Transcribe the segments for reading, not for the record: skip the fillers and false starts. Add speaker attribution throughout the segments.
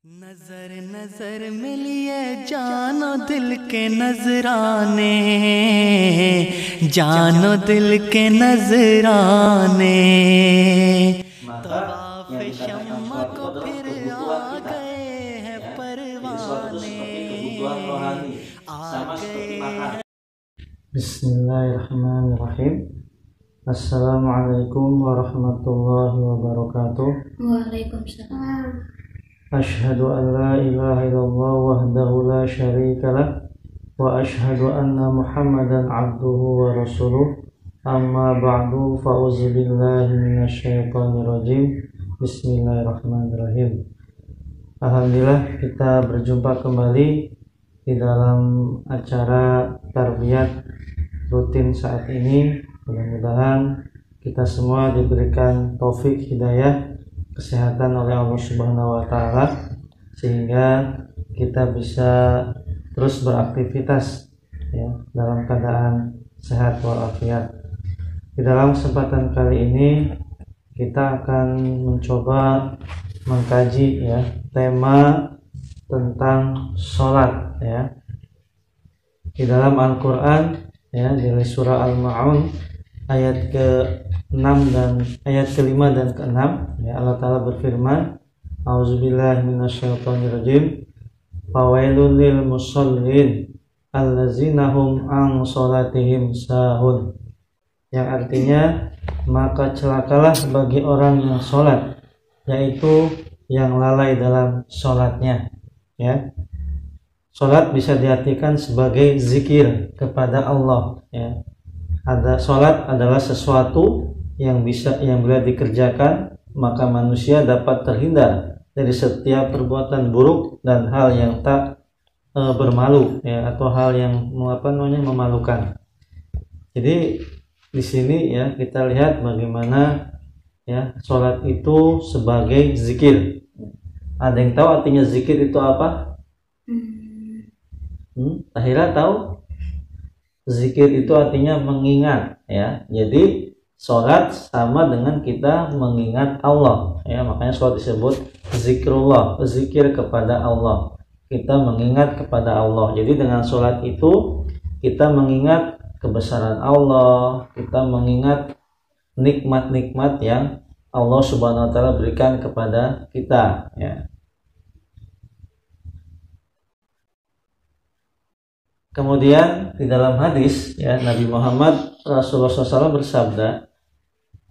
Speaker 1: नजर नजर मिलिए जानो दिल के नजराने, जानो दिल के नजराने। तवाफ शम्मा को फिर आ गए हैं परवाने, आ गए।
Speaker 2: Bismillahirrahmanirrahim. Assalamualaikum warahmatullahi wabarakatuh.
Speaker 3: Waalaikumsalam.
Speaker 2: Asyhadu an la ilaha illallah wahdahu la syarika lah wa asyhadu anna Muhammadan abduhu wa rasuluh. Amma ba'du, fa'udzu billahi minasyaitonir rajim. Bismillahirrahmanirrahim. Alhamdulillah, kita berjumpa kembali di dalam acara tarbiyat rutin saat ini. Mudah-mudahan kita semua diberikan taufik hidayah kesehatan oleh Allah Subhanahu wa taala sehingga kita bisa terus beraktivitas ya dalam keadaan sehat walafiat. Di dalam kesempatan kali ini kita akan mencoba mengkaji ya tema tentang sholat ya. Di dalam Al-Qur'an ya, dari surah Al-Ma'un ayat ke-6 dan ayat ke-5 dan ke-6 ya, Allah Ta'ala berfirman, A'udzubillahi minasyaitonirrajim, fawailul lil musallin allazina hum an sholatihim sahun, yang artinya maka celakalah bagi orang yang sholat, yaitu yang lalai dalam sholatnya ya. Sholat bisa diartikan sebagai zikir kepada Allah ya. Ada sholat adalah sesuatu yang bila dikerjakan maka manusia dapat terhindar dari setiap perbuatan buruk dan hal yang tak bermalu ya, atau hal yang memalukan. Jadi di sini ya kita lihat bagaimana ya sholat itu sebagai zikir. Ada yang tahu artinya zikir itu apa? Tahira tahu? Zikir itu artinya mengingat ya. Jadi sholat sama dengan kita mengingat Allah ya, makanya sholat disebut zikrullah, zikir kepada Allah. Kita mengingat kepada Allah. Jadi dengan sholat itu kita mengingat kebesaran Allah, kita mengingat nikmat-nikmat yang Allah Subhanahu wa taala berikan kepada kita ya. Kemudian di dalam hadis ya, Nabi Muhammad Rasulullah SAW bersabda,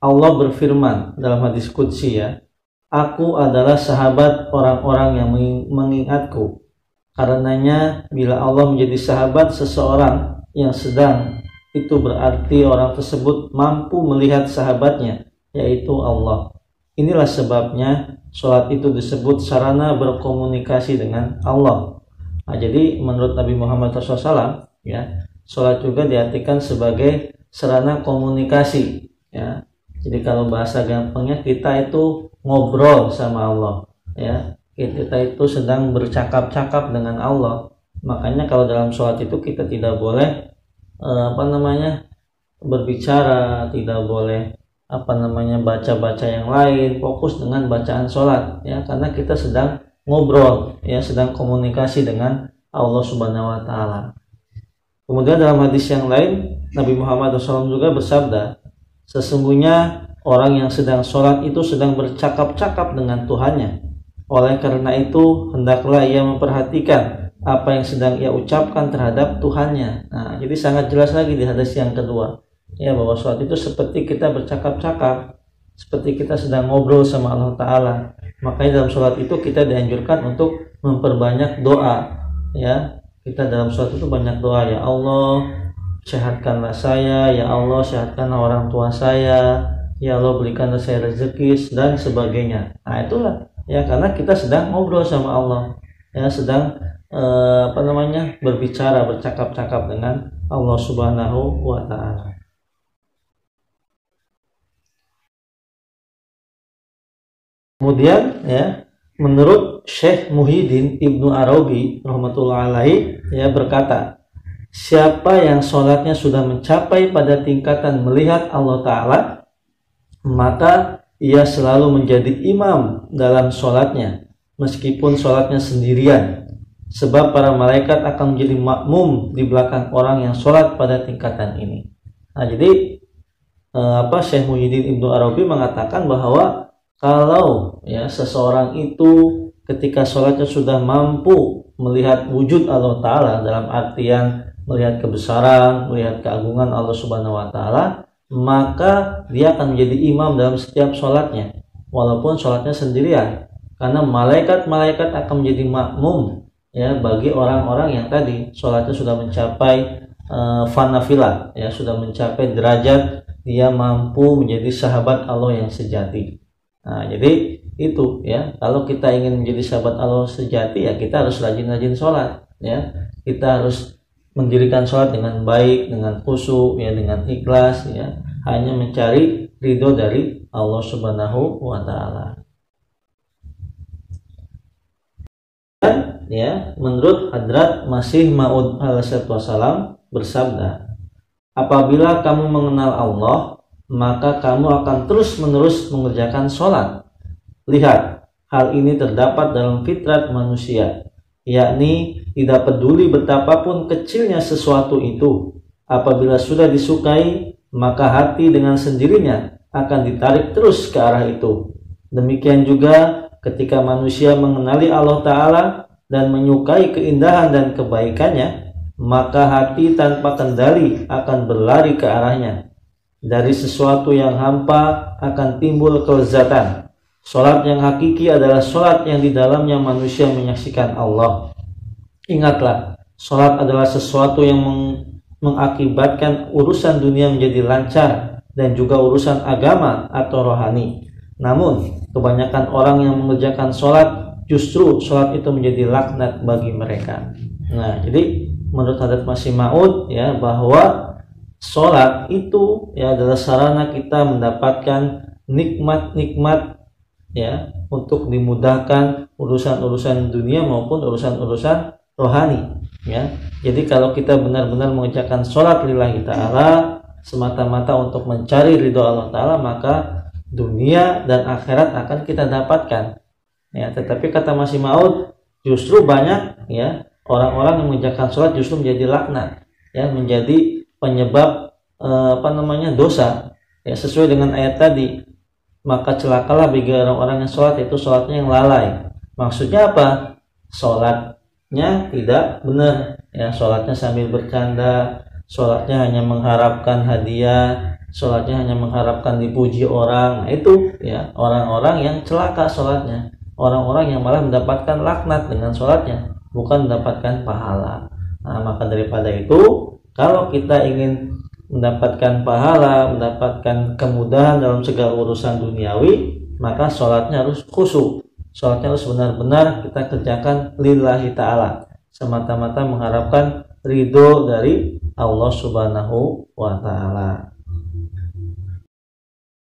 Speaker 2: Allah berfirman dalam hadis qudsi ya, aku adalah sahabat orang-orang yang mengingatku. Karenanya bila Allah menjadi sahabat seseorang yang sedang, itu berarti orang tersebut mampu melihat sahabatnya, yaitu Allah. Inilah sebabnya sholat itu disebut sarana berkomunikasi dengan Allah. Nah, jadi menurut Nabi Muhammad SAW ya, sholat juga diartikan sebagai sarana komunikasi ya. Jadi kalau bahasa gampangnya kita itu ngobrol sama Allah ya. Kita itu sedang bercakap-cakap dengan Allah. Makanya kalau dalam sholat itu kita tidak boleh berbicara, tidak boleh baca-baca yang lain, fokus dengan bacaan sholat ya, karena kita sedang ngobrol ya, sedang komunikasi dengan Allah Subhanahu wa taala. Kemudian dalam hadis yang lain Nabi Muhammad SAW juga bersabda, sesungguhnya orang yang sedang sholat itu sedang bercakap-cakap dengan Tuhannya. Oleh karena itu hendaklah ia memperhatikan apa yang sedang ia ucapkan terhadap Tuhannya. Nah, jadi sangat jelas lagi di hadis yang kedua ya, bahwa sholat itu seperti kita bercakap-cakap, seperti kita sedang ngobrol sama Allah Ta'ala. Makanya dalam sholat itu kita dianjurkan untuk memperbanyak doa ya. Kita dalam sholat itu banyak doa, ya Allah sehatkanlah saya, ya Allah sehatkanlah orang tua saya, ya Allah berikanlah saya rezeki dan sebagainya. Nah itulah ya, karena kita sedang ngobrol sama Allah ya, sedang berbicara, bercakap-cakap dengan Allah Subhanahu wa taala. Kemudian ya, menurut Syekh Muhyiddin Ibnu Arabi rahmatullah alaihi ya berkata, siapa yang sholatnya sudah mencapai pada tingkatan melihat Allah Ta'ala, maka ia selalu menjadi imam dalam sholatnya. meskipun sholatnya sendirian, sebab para malaikat akan menjadi makmum di belakang orang yang sholat pada tingkatan ini. Nah, jadi Syekh Muhyiddin Ibnu Arabi mengatakan bahwa kalau ya seseorang itu ketika sholatnya sudah mampu melihat wujud Allah Ta'ala, dalam artian melihat kebesaran, melihat keagungan Allah Subhanahu Wa Ta'ala, maka dia akan menjadi imam dalam setiap sholatnya, walaupun sholatnya sendirian, karena malaikat-malaikat akan menjadi makmum ya bagi orang-orang yang tadi sholatnya sudah mencapai fanafilah, ya sudah mencapai derajat dia mampu menjadi sahabat Allah yang sejati. Nah, jadi itu ya, kalau kita ingin menjadi sahabat Allah sejati ya kita harus rajin-rajin sholat ya, kita harus mendirikan sholat dengan baik, dengan khusyuk ya, dengan ikhlas ya, hanya mencari ridho dari Allah Subhanahu wa Ta'ala. Dan ya, menurut Hadrat Masih Maud alaihi wasallam bersabda, apabila kamu mengenal Allah, maka kamu akan terus-menerus mengerjakan sholat. Lihat, hal ini terdapat dalam fitrat manusia, yakni tidak peduli betapapun kecilnya sesuatu itu, apabila sudah disukai, maka hati dengan sendirinya akan ditarik terus ke arah itu. Demikian juga ketika manusia mengenali Allah Ta'ala dan menyukai keindahan dan kebaikannya, maka hati tanpa kendali akan berlari ke arahnya. Dari sesuatu yang hampa akan timbul kelezatan. Sholat yang hakiki adalah sholat yang di dalamnya manusia menyaksikan Allah. Ingatlah, sholat adalah sesuatu yang mengakibatkan urusan dunia menjadi lancar dan juga urusan agama atau rohani. Namun, kebanyakan orang yang mengerjakan sholat, justru sholat itu menjadi laknat bagi mereka. Nah, jadi menurut Hadrat Masih Maud ya, bahwa sholat itu ya adalah sarana kita mendapatkan nikmat-nikmat ya, untuk dimudahkan urusan-urusan dunia maupun urusan-urusan rohani ya. Jadi kalau kita benar-benar mengerjakan sholat lillahi ta'ala semata-mata untuk mencari ridho Allah Ta'ala, maka dunia dan akhirat akan kita dapatkan ya. Tetapi kata Masih Maud, justru banyak ya orang-orang yang mengerjakan sholat justru menjadi laknat ya, menjadi penyebab dosa ya, sesuai dengan ayat tadi, maka celakalah bagi orang-orang yang sholat itu sholatnya yang lalai. Maksudnya apa? Sholatnya tidak benar ya, sholatnya sambil bercanda, sholatnya hanya mengharapkan hadiah, sholatnya hanya mengharapkan dipuji orang. Nah, itu ya orang-orang yang celaka sholatnya, orang-orang yang malah mendapatkan laknat dengan sholatnya, bukan mendapatkan pahala. Nah, maka daripada itu, kalau kita ingin mendapatkan pahala, mendapatkan kemudahan dalam segala urusan duniawi, maka sholatnya harus khusyuk, sholatnya harus benar-benar kita kerjakan lillahi ta'ala, semata-mata mengharapkan ridho dari Allah Subhanahu wa Ta'ala.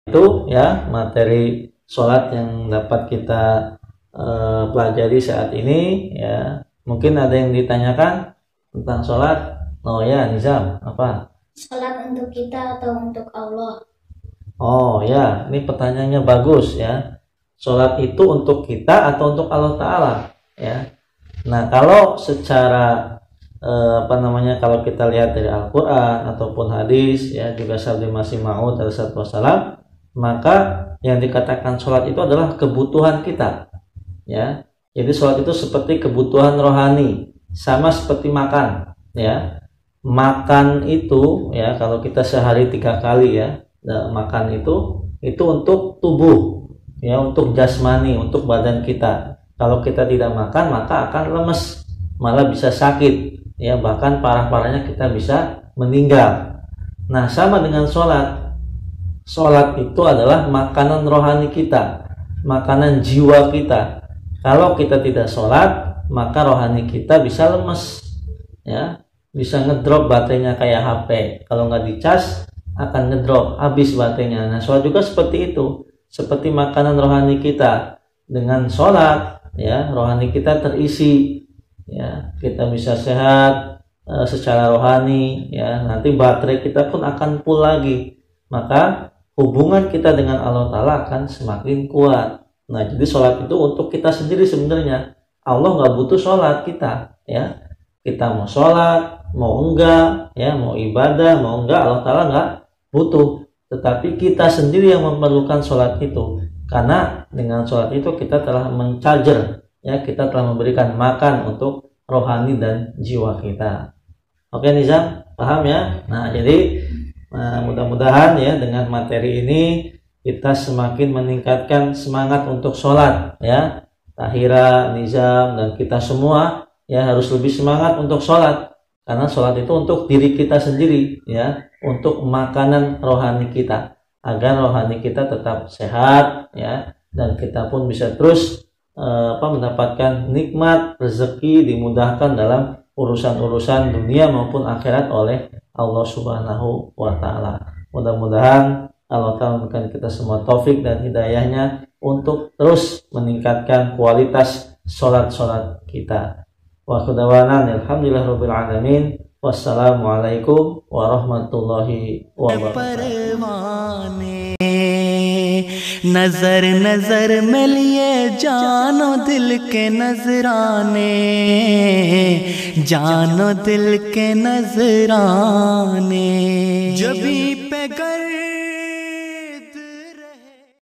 Speaker 2: Itu ya materi sholat yang dapat kita pelajari saat ini ya. Mungkin ada yang ditanyakan tentang sholat? Oh ya, Nizam, apa?
Speaker 3: Sholat untuk kita atau untuk Allah?
Speaker 2: Oh ya, ini pertanyaannya bagus ya. Sholat itu untuk kita atau untuk Allah Ta'ala ya. Nah, kalau secara kalau kita lihat dari Al-Quran ataupun hadis ya, juga sabda Masih Maud alaihi wasallam, maka yang dikatakan sholat itu adalah kebutuhan kita ya. Jadi sholat itu seperti kebutuhan rohani, sama seperti makan ya. Makan itu ya, kalau kita sehari 3 kali ya makan itu untuk tubuh ya, untuk jasmani, untuk badan kita. Kalau kita tidak makan maka akan lemes, malah bisa sakit ya, bahkan parah-parahnya kita bisa meninggal. Nah, sama dengan sholat. Sholat itu adalah makanan rohani kita, makanan jiwa kita. Kalau kita tidak sholat, maka rohani kita bisa lemes ya, bisa ngedrop baterainya kayak HP. Kalau nggak dicas akan ngedrop, habis baterainya. Nah, sholat juga seperti itu, seperti makanan rohani kita. Dengan sholat ya, rohani kita terisi ya, kita bisa sehat secara rohani ya. Nanti baterai kita pun akan full lagi, maka hubungan kita dengan Allah Ta'ala akan semakin kuat Nah, jadi sholat itu untuk kita sendiri sebenarnya. Allah nggak butuh sholat kita, ya. Kita mau sholat, mau enggak, ya, mau ibadah, mau enggak, Allah Ta'ala nggak butuh. Tetapi kita sendiri yang memerlukan sholat itu. Karena dengan sholat itu kita telah mencharger, ya, kita telah memberikan makan untuk rohani dan jiwa kita. Oke Nizam, paham ya? Nah, jadi mudah-mudahan ya dengan materi ini kita semakin meningkatkan semangat untuk sholat, ya. Tahira, Nizam, dan kita semua ya harus lebih semangat untuk sholat, karena sholat itu untuk diri kita sendiri, ya, untuk makanan rohani kita, agar rohani kita tetap sehat, ya, dan kita pun bisa terus mendapatkan nikmat rezeki, dimudahkan dalam urusan-urusan dunia maupun akhirat oleh Allah Subhanahu wa Ta'ala. Mudah-mudahan Allah Ta'ala memberikan kita semua taufik dan hidayahnya untuk terus meningkatkan kualitas sholat-sholat kita. Wa khudawanan alhamdulillahirabbil alamin. Wassalamualaikum warahmatullahi wabarakatuh.
Speaker 1: नजर नजर में लिए जानो दिल के नजराने, जानो दिल के नजराने, जबी पे गर